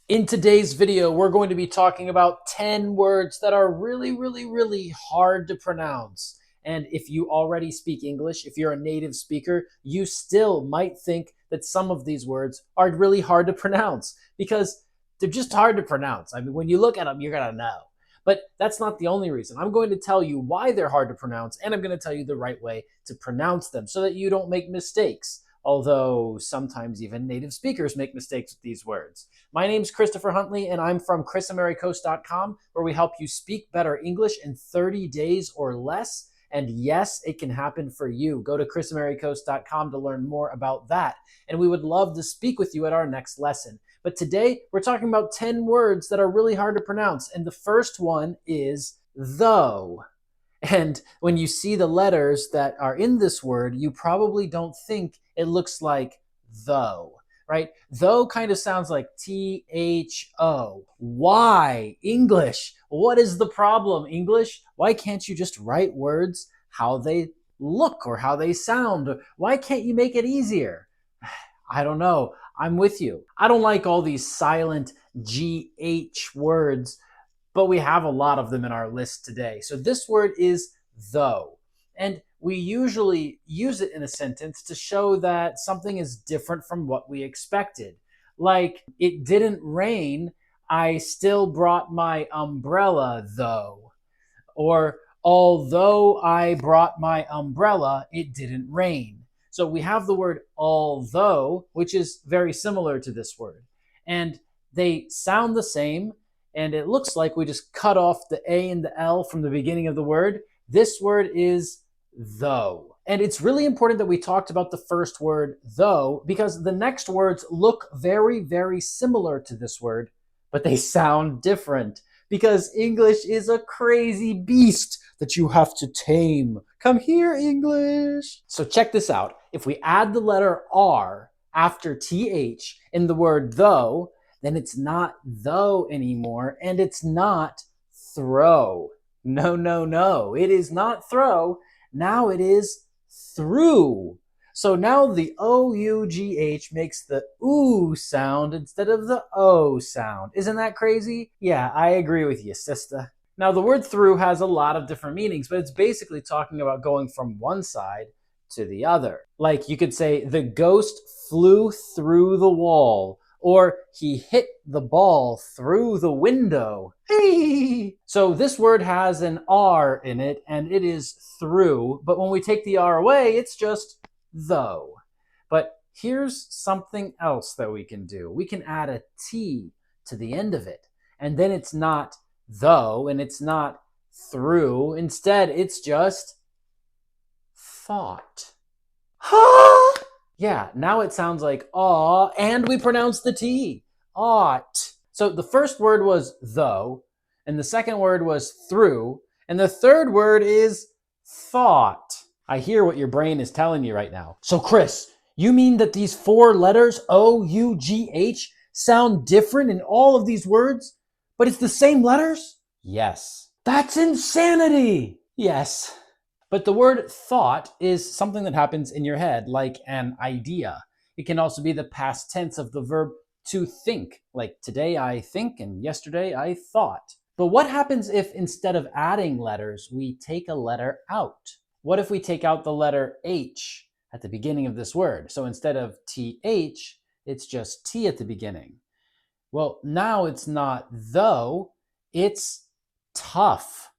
In today's video, we're going to be talking about 10 words that are really hard to pronounce. And if you already speak English, if you're a native speaker, you still might think that some of these words are really hard to pronounce because they're just hard to pronounce. I mean, when you look at them, you're going to know. But that's not the only reason. I'm going to tell you why they're hard to pronounce, and I'm going to tell you the right way to pronounce them so that you don't make mistakes. Although sometimes even native speakers make mistakes with these words. My name's Christopher Huntley, and I'm from chrisamericos.com, where we help you speak better English in 30 days or less. And yes, it can happen for you. Go to chrisamericos.com to learn more about that. And we would love to speak with you at our next lesson. But today, we're talking about 10 words that are really hard to pronounce. And the first one is though. And when you see the letters that are in this word, you probably don't think it looks like though, right? Though kind of sounds like THO. Why? English. What is the problem, English? Why can't you just write words how they look or how they sound? Why can't you make it easier? I don't know. I'm with you. I don't like all these silent GH words, but we have a lot of them in our list today. So this word is though. And we usually use it in a sentence to show that something is different from what we expected. Like, it didn't rain, I still brought my umbrella though. Or, although I brought my umbrella, it didn't rain. So we have the word although, which is very similar to this word. And they sound the same, and it looks like we just cut off the A and the L from the beginning of the word. This word is though. And it's really important that we talked about the first word, though, because the next words look very similar to this word, but they sound different because English is a crazy beast that you have to tame. Come here, English. So check this out. If we add the letter R after TH in the word though, then it's not though anymore, and it's not throw. No. It is not throw. Now it is through. So now the O-U-G-H makes the ooh sound instead of the O sound. Isn't that crazy? Yeah, I agree with you, sister. Now the word through has a lot of different meanings, but it's basically talking about going from one side to the other. Like you could say, the ghost flew through the wall, or he hit the ball through the window. Hey! So this word has an R in it, and it is through, but when we take the R away, it's just though. But here's something else that we can do. We can add a T to the end of it, and then it's not though, and it's not through. Instead, it's just thought. Yeah, now it sounds like aw, and we pronounce the T. Ought. So the first word was though, and the second word was through, and the third word is thought. I hear what your brain is telling you right now. So Chris, you mean that these four letters, O-U-G-H, sound different in all of these words, but it's the same letters? Yes. That's insanity! Yes. But the word thought is something that happens in your head, like an idea. It can also be the past tense of the verb to think, like today I think and yesterday I thought. But what happens if instead of adding letters, we take a letter out? What if we take out the letter H at the beginning of this word? So instead of TH, it's just T at the beginning. Well, now it's not though, it's tough.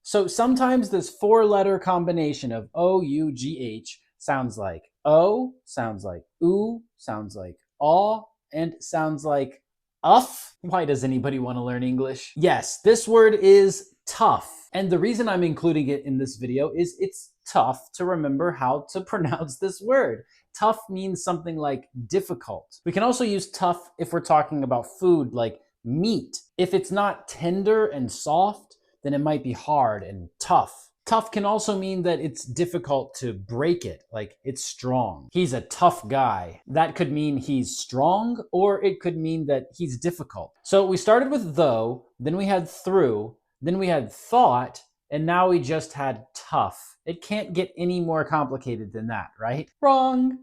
So sometimes this four-letter combination of O-U-G-H sounds like O, sounds like oo, sounds like aw, and sounds like uff. Why does anybody want to learn English? Yes, this word is tough. And the reason I'm including it in this video is it's tough to remember how to pronounce this word. Tough means something like difficult. We can also use tough if we're talking about food, like meat. If it's not tender and soft, then it might be hard and tough. Tough can also mean that it's difficult to break it, like it's strong. He's a tough guy. That could mean he's strong, or it could mean that he's difficult. So we started with though, then we had through, then we had thought, and now we just had tough. It can't get any more complicated than that, right? Wrong.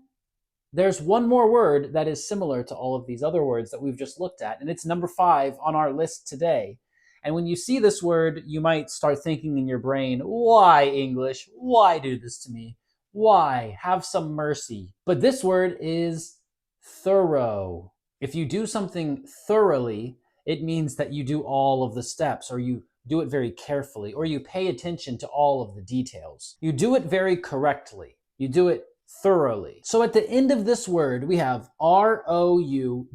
There's one more word that is similar to all of these other words that we've just looked at, and it's number 5 on our list today. And when you see this word, you might start thinking in your brain, why English? Why do this to me? Why? Have some mercy. But this word is thorough. If you do something thoroughly, it means that you do all of the steps, or you do it very carefully, or you pay attention to all of the details. You do it very correctly. You do it thoroughly. So at the end of this word, we have ROUGH.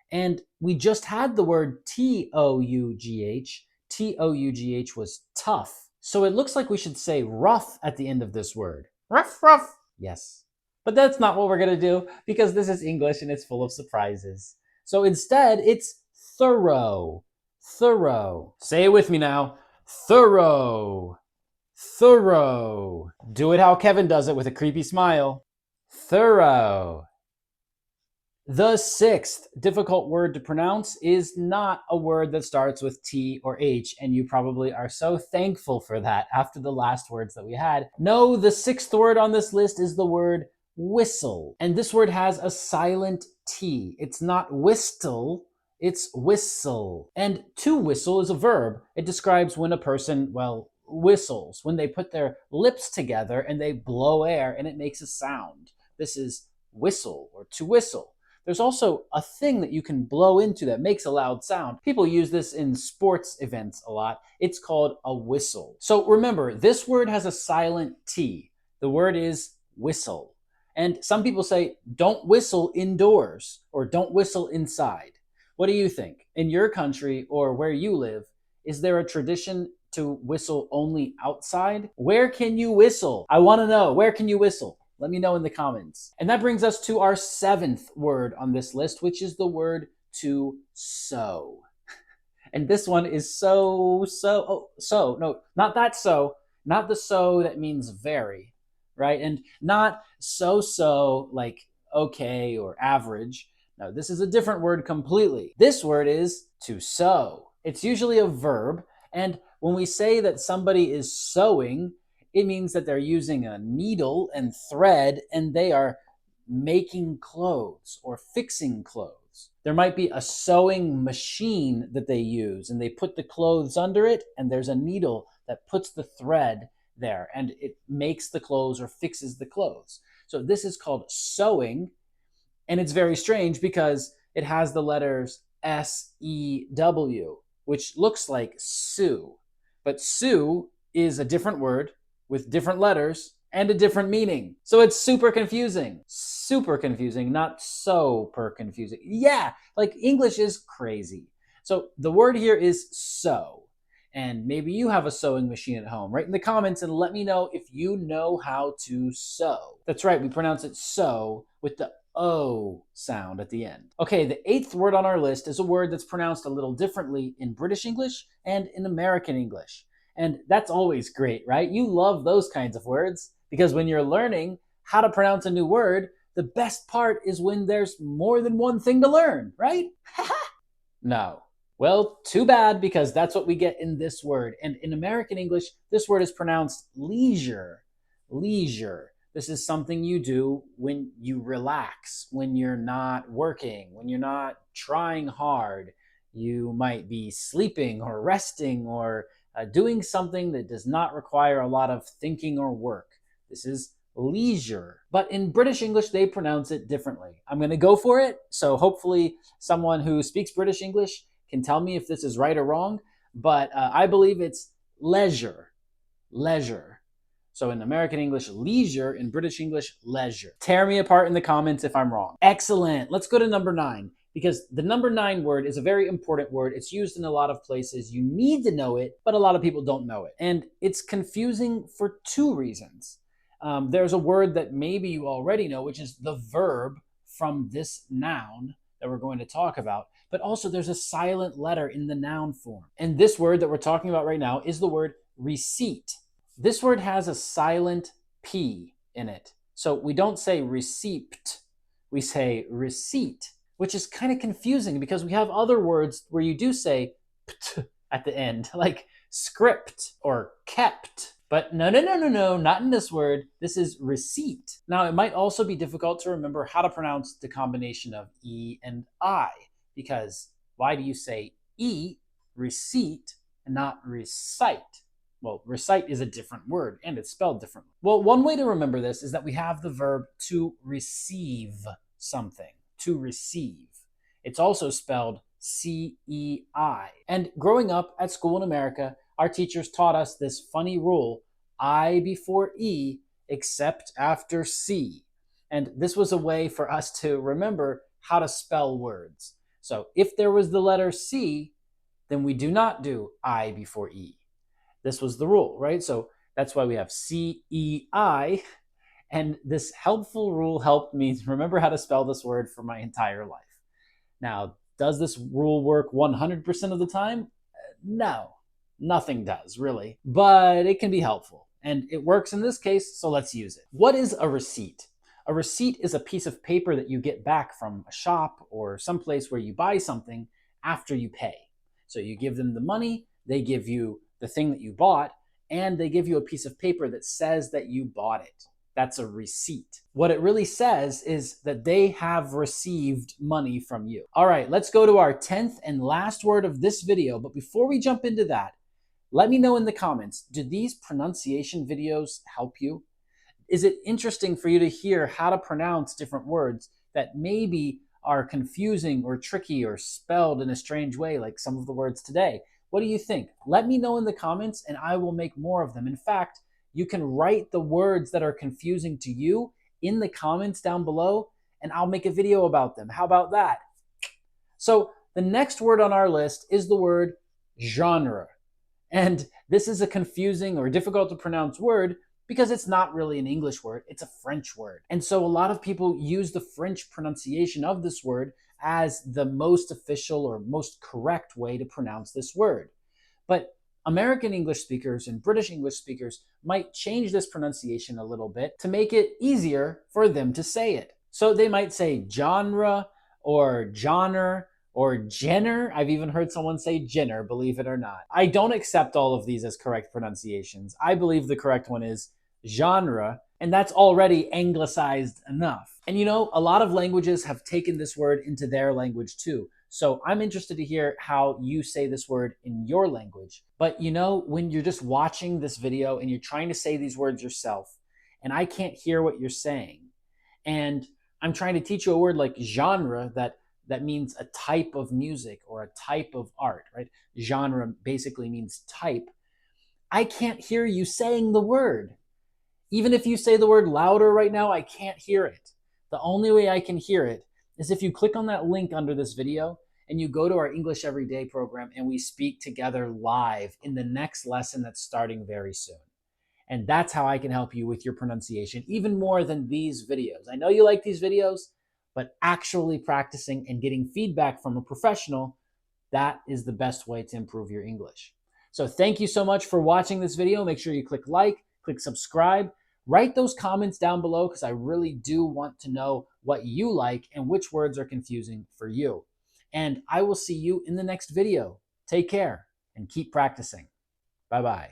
And we just had the word TOUGH. TOUGH was tough. So it looks like we should say rough at the end of this word. Rough, rough. Yes. But that's not what we're going to do because this is English and it's full of surprises. So instead, it's thorough. Thorough. Say it with me now. Thorough. Thorough. Do it how Kevin does it with a creepy smile. Thorough. The sixth difficult word to pronounce is not a word that starts with T or H, and you probably are so thankful for that after the last words that we had. No, the sixth word on this list is the word whistle. And this word has a silent T. It's not whistle, it's whistle. And to whistle is a verb. It describes when a person, well, whistles, when they put their lips together and they blow air and it makes a sound. This is whistle or to whistle. There's also a thing that you can blow into that makes a loud sound. People use this in sports events a lot. It's called a whistle. So remember, this word has a silent T. The word is whistle. And some people say, don't whistle indoors or don't whistle inside. What do you think? In your country or where you live, is there a tradition to whistle only outside? Where can you whistle? I want to know, where can you whistle? Let me know in the comments. And that brings us to our seventh word on this list, which is the word to sew. And this one is so, no, not that so, not the so that means very, right? And not so like okay or average. No, this is a different word completely. This word is to sew. It's usually a verb. And when we say that somebody is sewing, it means that they're using a needle and thread and they are making clothes or fixing clothes. There might be a sewing machine that they use and they put the clothes under it and there's a needle that puts the thread there and it makes the clothes or fixes the clothes. So this is called sewing, and it's very strange because it has the letters S-E-W, which looks like Sue. But Sue is a different word with different letters and a different meaning. So it's super confusing. Super confusing, not super confusing. Yeah, like English is crazy. So the word here is sew. And maybe you have a sewing machine at home. Write in the comments and let me know if you know how to sew. That's right, we pronounce it sew with the O sound at the end. Okay, the eighth word on our list is a word that's pronounced a little differently in British English and in American English. And that's always great, right? You love those kinds of words because when you're learning how to pronounce a new word, the best part is when there's more than one thing to learn, right? No. Well, too bad because that's what we get in this word. And in American English, this word is pronounced leisure. Leisure. This is something you do when you relax, when you're not working, when you're not trying hard. You might be sleeping or resting or doing something that does not require a lot of thinking or work. This is leisure. But in British English, they pronounce it differently. I'm going to go for it. So hopefully someone who speaks British English can tell me if this is right or wrong. But I believe it's leisure. Leisure. So in American English, leisure. In British English, leisure. Tear me apart in the comments if I'm wrong. Excellent. Let's go to number 9. Because the number 9 word is a very important word. It's used in a lot of places. You need to know it, but a lot of people don't know it. And it's confusing for 2 reasons. There's a word that maybe you already know, which is the verb from this noun that we're going to talk about. But also there's a silent letter in the noun form. And this word that we're talking about right now is the word receipt. This word has a silent P in it. So we don't say receipt, we say receipt, which is kind of confusing because we have other words where you do say pt at the end, like script or kept. But no, no, no, no, no, not in this word. This is receipt. Now, it might also be difficult to remember how to pronounce the combination of E and I, because why do you say E, receipt, and not recite? Well, recite is a different word and it's spelled differently. Well, one way to remember this is that we have the verb to receive something, to receive. It's also spelled CEI. And growing up at school in America, our teachers taught us this funny rule: I before E, except after C. And this was a way for us to remember how to spell words. So if there was the letter C, then we do not do I before E. This was the rule, right? So that's why we have CEI. And this helpful rule helped me remember how to spell this word for my entire life. Now, does this rule work 100% of the time? No, nothing does really, but it can be helpful. And it works in this case, so let's use it. What is a receipt? A receipt is a piece of paper that you get back from a shop or someplace where you buy something after you pay. So you give them the money, they give you the thing that you bought, and they give you a piece of paper that says that you bought it. That's a receipt. What it really says is that they have received money from you. All right, let's go to our 10th and last word of this video. But before we jump into that, let me know in the comments, do these pronunciation videos help you? Is it interesting for you to hear how to pronounce different words that maybe are confusing or tricky or spelled in a strange way, like some of the words today? What do you think? Let me know in the comments and I will make more of them. In fact, you can write the words that are confusing to you in the comments down below, and I'll make a video about them. How about that? So the next word on our list is the word genre. And this is a confusing or difficult to pronounce word because it's not really an English word, it's a French word. And so a lot of people use the French pronunciation of this word as the most official or most correct way to pronounce this word. But American English speakers and British English speakers might change this pronunciation a little bit to make it easier for them to say it. So they might say genre or genre or Jenner. I've even heard someone say Jenner, believe it or not. I don't accept all of these as correct pronunciations. I believe the correct one is genre, and that's already anglicized enough. And you know, a lot of languages have taken this word into their language too. So I'm interested to hear how you say this word in your language. But you know, when you're just watching this video and you're trying to say these words yourself, and I can't hear what you're saying, and I'm trying to teach you a word like genre that means a type of music or a type of art, right? Genre basically means type. I can't hear you saying the word. Even if you say the word louder right now, I can't hear it. The only way I can hear it is if you click on that link under this video and you go to our English Everyday program and we speak together live in the next lesson that's starting very soon. And that's how I can help you with your pronunciation even more than these videos. I know you like these videos, but actually practicing and getting feedback from a professional, that is the best way to improve your English. So thank you so much for watching this video. Make sure you click like, click subscribe, write those comments down below because I really do want to know what you like and which words are confusing for you. And I will see you in the next video. Take care and keep practicing. Bye-bye.